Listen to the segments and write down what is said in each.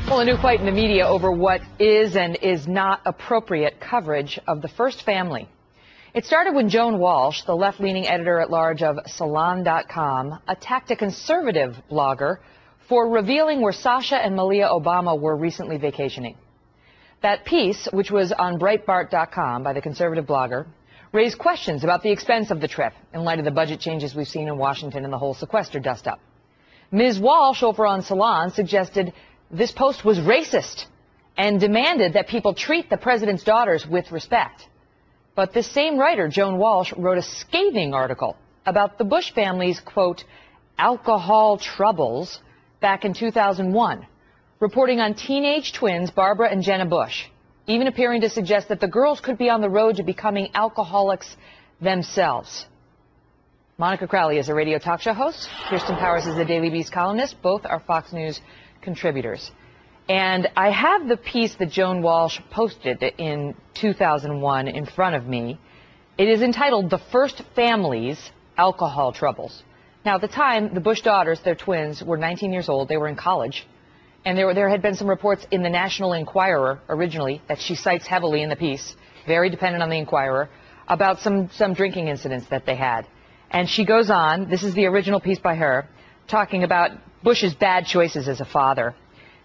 Well, a new fight in the media over what is and is not appropriate coverage of the first family. It started when Joan Walsh, the left-leaning editor-at-large of Salon.com, attacked a conservative blogger for revealing where Sasha and Malia Obama were recently vacationing. That piece, which was on Breitbart.com by the conservative blogger, raised questions about the expense of the trip in light of the budget changes we've seen in Washington and the whole sequester dust-up. Ms. Walsh over on Salon suggested this post was racist and demanded that people treat the president's daughters with respect. But this same writer, Joan Walsh, wrote a scathing article about the Bush family's, quote, alcohol troubles back in 2001, reporting on teenage twins Barbara and Jenna Bush, even appearing to suggest that the girls could be on the road to becoming alcoholics themselves. Monica Crowley is a radio talk show host. Kirsten Powers is the Daily Beast columnist. Both are Fox News contributors. And I have the piece that Joan Walsh posted in 2001 in front of me. It is entitled "The First Family's Alcohol Troubles." Now, at the time, the Bush daughters, their twins, were 19 years old. They were in college. And there had been some reports in the National Enquirer originally that she cites heavily in the piece, very dependent on the Enquirer, about some drinking incidents that they had. And she goes on, this is the original piece by her, talking about Bush's bad choices as a father,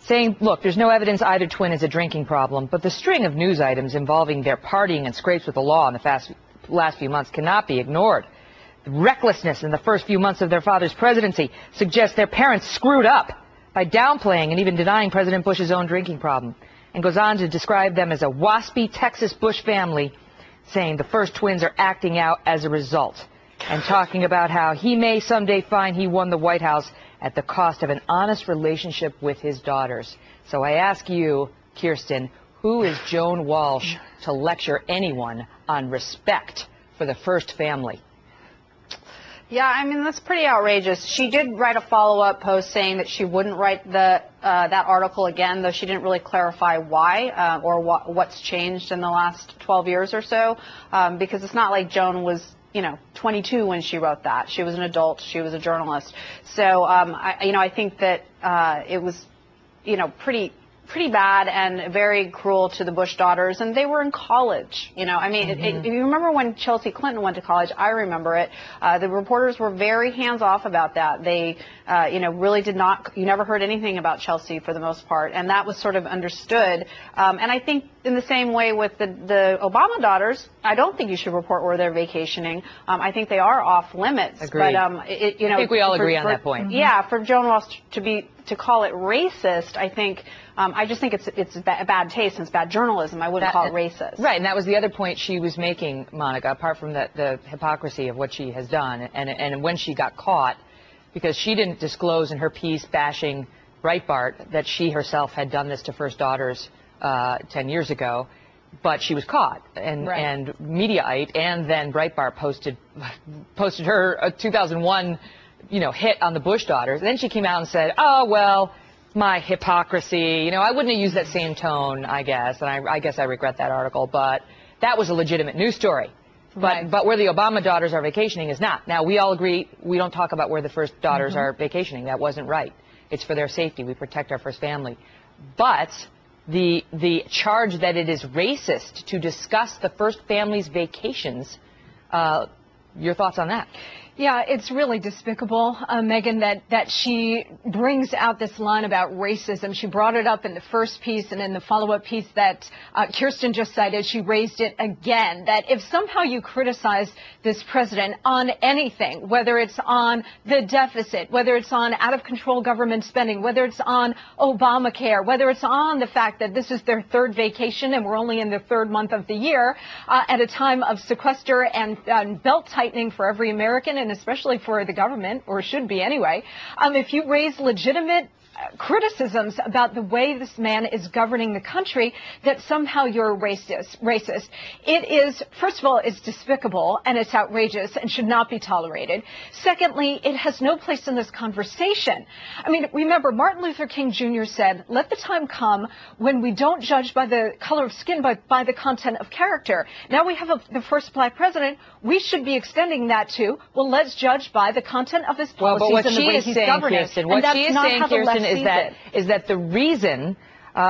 saying, look, there's no evidence either twin has a drinking problem, but the string of news items involving their partying and scrapes with the law in the last few months cannot be ignored. The recklessness in the first few months of their father's presidency suggests their parents screwed up by downplaying and even denying President Bush's own drinking problem, and goes on to describe them as a waspy Texas Bush family, saying the first twins are acting out as a result, and talking about how he may someday find he won the White House at the cost of an honest relationship with his daughters. So I ask you, Kirsten, who is Joan Walsh to lecture anyone on respect for the first family? Yeah, I mean, that's pretty outrageous. She did write a follow-up post saying that she wouldn't write that article again, though she didn't really clarify why or what's changed in the last 12 years or so, because it's not like Joan was 22 when she wrote that. She was an adult. She was a journalist. So, I think that it was, pretty bad and very cruel to the Bush daughters, and they were in college. If you remember when Chelsea Clinton went to college, I remember it. The reporters were very hands-off about that. They, really did not. You never heard anything about Chelsea for the most part, and that was sort of understood. And I think in the same way with the Obama daughters, I don't think you should report where they're vacationing. I think they are off limits. Agreed. But I think we all agree on that point. Yeah, for Joan Walsh to call it racist, I think. I just think it's bad taste and it's bad journalism. I wouldn't call it racist. Right, and that was the other point she was making, Monica, apart from the hypocrisy of what she has done, and when she got caught, because she didn't disclose in her piece bashing Breitbart that she herself had done this to first daughters 10 years ago, but she was caught, and Mediaite and then Breitbart posted her 2001 hit on the Bush daughters. And then she came out and said, oh, well, my hypocrisy, I wouldn't have used that same tone, I guess, and I guess I regret that article, but that was a legitimate news story. But where the Obama daughters are vacationing is not. Now, we all agree we don't talk about where the first daughters are vacationing. That wasn't right. It's for their safety. We protect our first family. But the charge that it is racist to discuss the first family's vacations, your thoughts on that? Yeah, it's really despicable, Megan, that she brings out this line about racism. She brought it up in the first piece, and in the follow-up piece that Kirsten just cited, she raised it again, that if somehow you criticize this president on anything, whether it's on the deficit, whether it's on out-of-control government spending, whether it's on Obamacare, whether it's on the fact that this is their third vacation and we're only in the third month of the year, at a time of sequester and belt-tightening for every American, and especially for the government, or should be anyway, if you raise legitimate criticisms about the way this man is governing the country, that somehow you're racist. It is, first of all, it's despicable and it's outrageous and should not be tolerated. Secondly, it has no place in this conversation. I mean, remember, Martin Luther King Jr. said, let the time come when we don't judge by the color of skin, but by the content of character. Now we have the first black president. We should be extending that to, well, let's judge by the content of his policies and the way he's governing. Kirsten, what she is saying, Kirsten, is that the reason.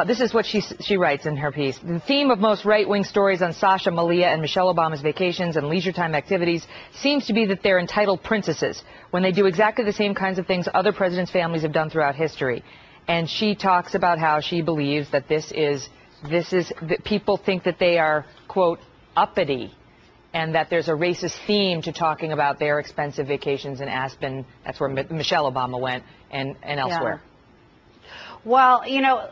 This is what she writes in her piece. The theme of most right-wing stories on Sasha, Malia, and Michelle Obama's vacations and leisure time activities seems to be that they're entitled princesses when they do exactly the same kinds of things other presidents' families have done throughout history. And she talks about how she believes that that people think that they are, quote, uppity, and that there's a racist theme to talking about their expensive vacations in Aspen. That's where Michelle Obama went, and elsewhere. Yeah. Well, you know,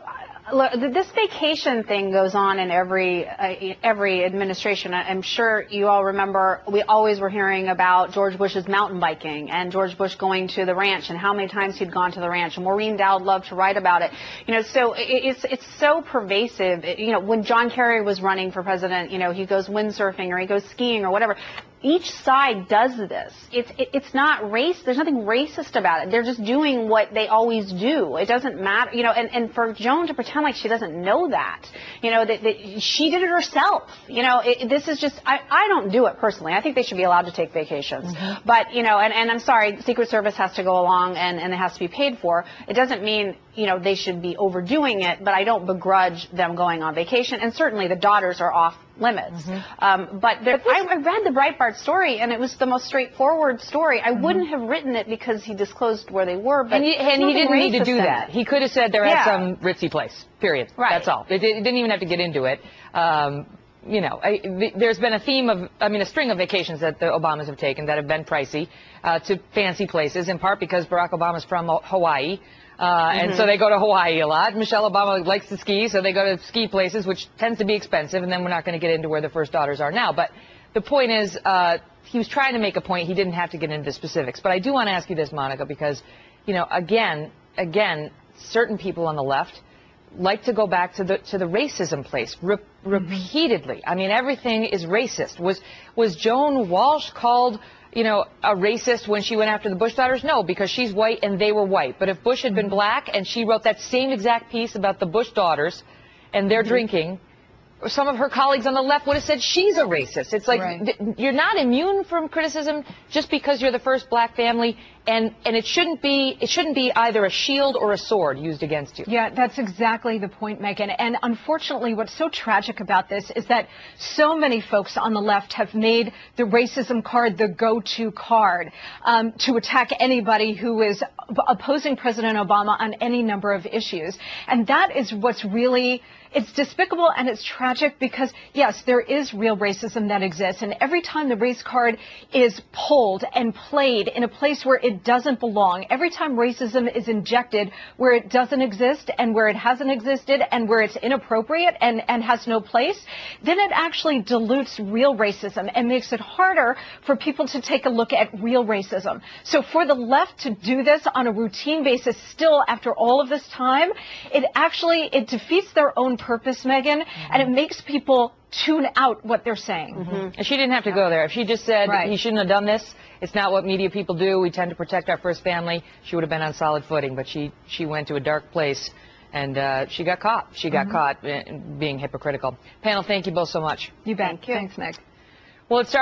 look, this vacation thing goes on in every administration. I'm sure you all remember we always were hearing about George Bush's mountain biking and George Bush going to the ranch and how many times he'd gone to the ranch. And Maureen Dowd loved to write about it. You know, so it's so pervasive. You know, when John Kerry was running for president, you know, he goes windsurfing or he goes skiing or whatever. Each side does this. It's not race. There's nothing racist about it. They're just doing what they always do. It doesn't matter, you know. And for Joan to pretend like she doesn't know that, you know, that she did it herself. You know, this is just. I don't do it personally. I think they should be allowed to take vacations. Mm-hmm. But you know, and I'm sorry, the Secret Service has to go along and it has to be paid for. It doesn't mean, you know, they should be overdoing it. But I don't begrudge them going on vacation. And certainly the daughters are off limits. Mm-hmm. But I read the Breitbart story, and it was the most straightforward story. I mm-hmm. wouldn't have written it because he disclosed where they were. But he didn't need to do that. He could have said they're at some ritzy place. Period. Right. That's all. It didn't even have to get into it. You know, there's been a theme of, a string of vacations that the Obamas have taken that have been pricey to fancy places, in part because Barack Obama's from Hawaii. And so they go to Hawaii a lot. Michelle Obama likes to ski, so they go to ski places, which tends to be expensive. And then we're not going to get into where the first daughters are now. But the point is, he was trying to make a point. He didn't have to get into the specifics. But I do want to ask you this, Monica, because, you know, again, certain people on the left like to go back to the racism place repeatedly. I mean, everything is racist. Was Joan Walsh called, you know, a racist when she went after the Bush daughters? No, because she's white and they were white. But if Bush had been black and she wrote that same exact piece about the Bush daughters and their drinking, some of her colleagues on the left would have said she's a racist. It's like you're not immune from criticism just because you're the first black family, and it shouldn't be either a shield or a sword used against you. Yeah, that's exactly the point, Megan. And unfortunately, what's so tragic about this is that so many folks on the left have made the racism card the go-to card to attack anybody who is opposing President Obama on any number of issues. And that is what's really, it's despicable and it's tragic because, yes, there is real racism that exists. And every time the race card is pulled and played in a place where it doesn't belong, every time racism is injected where it doesn't exist and where it hasn't existed and where it's inappropriate and has no place, then it actually dilutes real racism and makes it harder for people to take a look at real racism. So for the left to do this on a routine basis still after all of this time, it defeats their own purpose, Megan, and it makes people tune out what they're saying. And she didn't have to go there. If she just said he shouldn't have done this, it's not what media people do, we tend to protect our first family, she would have been on solid footing. But she went to a dark place and she got caught. She got caught being hypocritical. Panel, thank you both so much. You bet. Thank you. Thanks, Meg. Well, it started